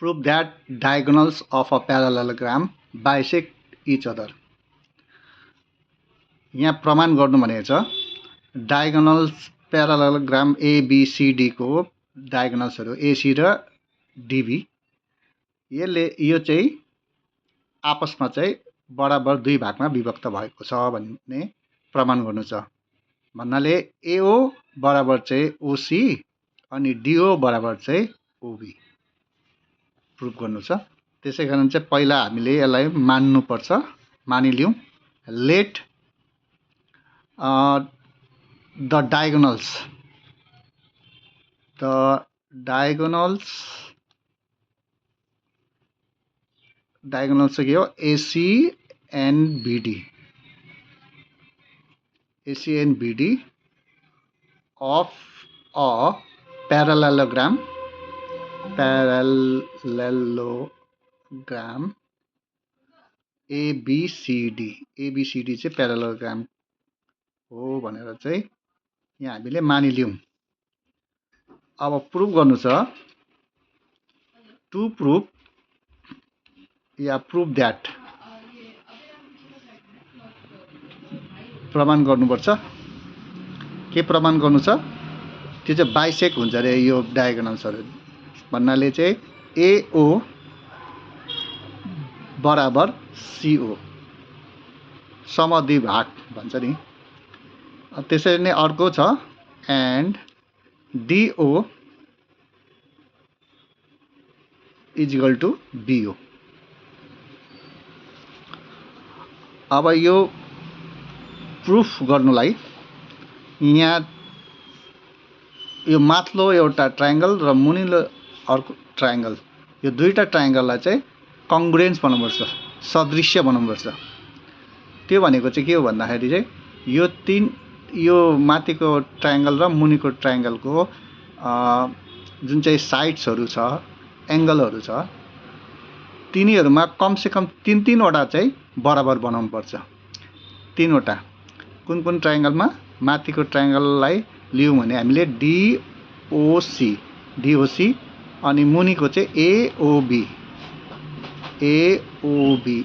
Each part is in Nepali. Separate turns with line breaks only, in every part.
Prove that diagonals of a parallelogram bisect each other. यहाँ प्रमाण गर्नु भनेको छ डायगोनल्स प्यारालेलोग्राम एबीसीडी को डायगोनल्सहरु एसी र डीबी यो चाहिँ आपसमा चाहिँ बराबर दुई भागमा विभक्त भएको छ भन्ने प्रमाण गर्नु छ। भन्नाले एओ बराबर चाहिँ ओसी अनि डीओ बराबर चाहिँ ओबी प्रुफ गर्नु छ। त्यसैकारण चाहिँ पहिला हामीले यसलाई मान्नु पर्छ। मानिलियौं लेट the diagonals चाहिँ के हो AC and BD of a parallelogram ABCD चाहिँ parallelogram हो भनेर चाहिँ यहाँ हामीले मानिलियौं। अब प्रुफ गर्नु छ टु प्रुफ या प्रुफ दैट प्रमाण गर्नुपर्छ। के प्रमाण गर्नु छ त्यो चाहिँ बाइसेक्ट हुन्छ रे यो डायगोनल्सहरु भन्नाले चाहिँ एओ बराबर सीओ समद्विभाग भन्छ नि। त्यसरी नै अर्को छ and DO is equal to BO. अब यो प्रुफ गर्नुलाई यहाँ यो माथिल्लो एउटा ट्रायंगल र मुनिल्लो अर्को ट्रायंगल यो दुईटा ट्रायंगललाई चाहिँ कंग्रुएन्स बनाउनुपर्छ, सदृश्य बनाउनुपर्छ। त्यो भनेको चाहिँ के हो भन्दाखेरि चाहिँ यो माथिको ट्रायंगल र मुनिको ट्रायंगलको जुन चाहिँ साइड्सहरु छ एंगलहरु छ तिनीहरुमा कम से कम तीन वटा चाहिँ बराबर बनाउनु पर्छ। तीनवटा कुन कुन ट्रायंगलमा माथिको ट्रायंगललाई लियौं भने हामीले डीओसी अनि मुनिको चाहिँ एओबी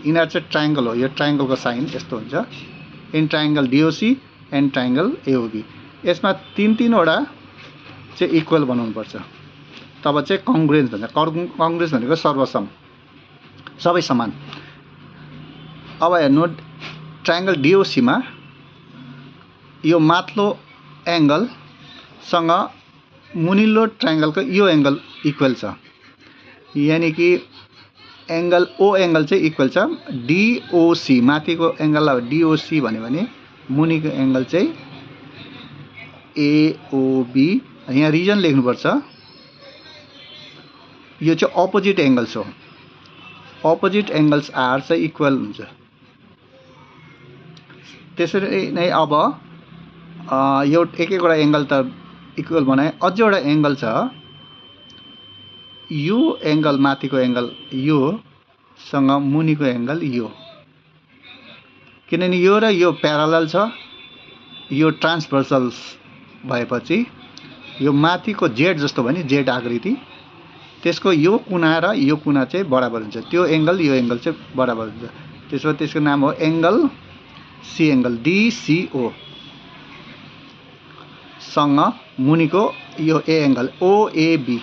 यिनीहरु चाहिँ ट्रायंगल हो। यो ट्रायंगलको साइन यस्तो हुन्छ in triangle DOC and triangle AOB. यसमा तीन वटा चाहिँ इक्वल बनाउनु पर्छ तब चाहिँ कंग्रुएन्स भन्छ। कंग्रुएन्स भनेको सर्वसम सबै समान। अब हेर्नु ट्रायंगल डीओसी मा यो माथिल्लो एंगल सँग मुनिल्लो ट्रायंगलको यो एंगल इक्वल छ यानी कि एंगल ओ एंगल चाहिँ इक्वल छ डीओसी माथिको एंगललाई डीओसी भन्यो भने मुनिको एंगल चाहिँ एओबी। यहाँ रिजन लेख्नुपर्छ यो चाहिँ अपोजिट एंगल्स हो। अपोजिट एंगल्स आर चाहिँ इक्वल हुन्छ। त्यसरी नै अब यो एक-एकवटा एंगल त इक्वल बनाए अझै एउटा एंगल छ यो एंगल माथिको एंगल यो सँग मुनिको एंगल यो किनभने यो र यो प्यारलल छ यो ट्रान्सभर्सल भएपछि यो माथिको जेड जस्तो भने जेड आकृति त्यसको यो कुना र यो कुना चाहिँ बराबर हुन्छ। त्यो एंगल यो एंगल चाहिँ बराबर हुन्छ। त्यसपछि त्यसको नाम हो एंगल सी एंगल डीसीओ सँग मुनिको यो ए एंगल ओएबी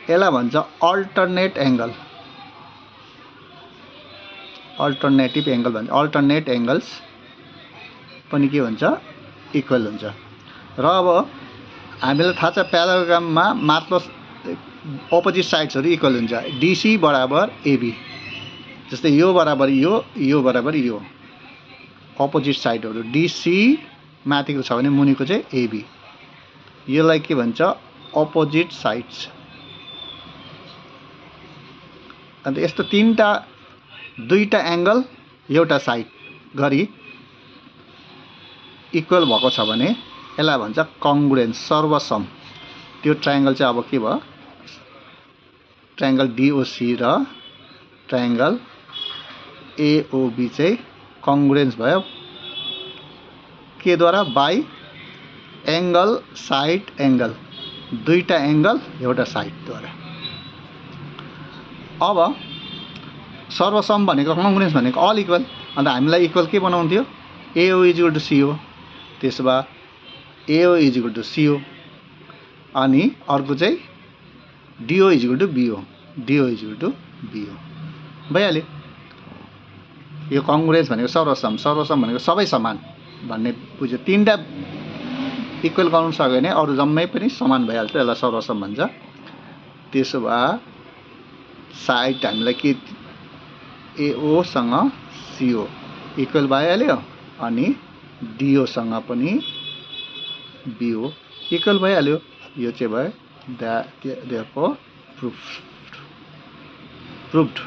यसलाई भन्छ अल्टरनेट एंगल अल्टरनेटिभ एंगल भन्छ। अल्टरनेट एंगल्स पनि के हुन्छ इक्वल हुन्छ। र अब हामीलाई थाहा छ प्यारालेलोग्राममा माथिल्लो अपोजिट साइड्सहरु इक्वल हुन्छ। डीसी बराबर एबी जस्तै यो बराबर यो बराबर यो अपोजिट साइडहरु डीसी माथिको छ भने मुनिको चाहिँ एबी यसलाई के भन्छ अपोजिट साइड्स। अन्त यस्तो दुईटा एंगल एउटा साइड गरी इक्वल भएको छ भने यसलाई भन्छ कंग्रुएन्स सर्वसम। त्यो ट्रायंगल चाहिँ अब के भयो ट्रायंगल डीओसी र ट्रायंगल एओबी चाहिँ कंग्रुएन्स भयो के द्वारा बाई एंगल साइड एंगल दुईटा एंगल एउटा साइडद्वारा। अब सर्वसम भनेको कङ्ग्रुएन्स भनेको अल इक्वल, अन्त हामीलाई इक्वल के बनाउनु थियो, AO इक्वल टु CO। त्यसो भए AO इक्वल टु CO अनि अर्को चाहिँ DO equal to BO, DO equal to BO भइहाल्यो। यो कङ्ग्रुएन्स भनेको सर्वसम, सर्वसम भनेको सबै समान भन्ने बुझ्यो। तीनटा इक्वल गर्नु सक्यो भने अरू जम्मै पनि समान भइहाल्छ, यसलाई सर्वसम भन्छ। त्यसो भए साइड हामीलाई के AO सँग CO इक्वल भइहाल्यो अनि DO सँग पनि BO इक्वल भइहाल्यो। यो चाहिँ भयो देयरफोर प्रुफ्ड।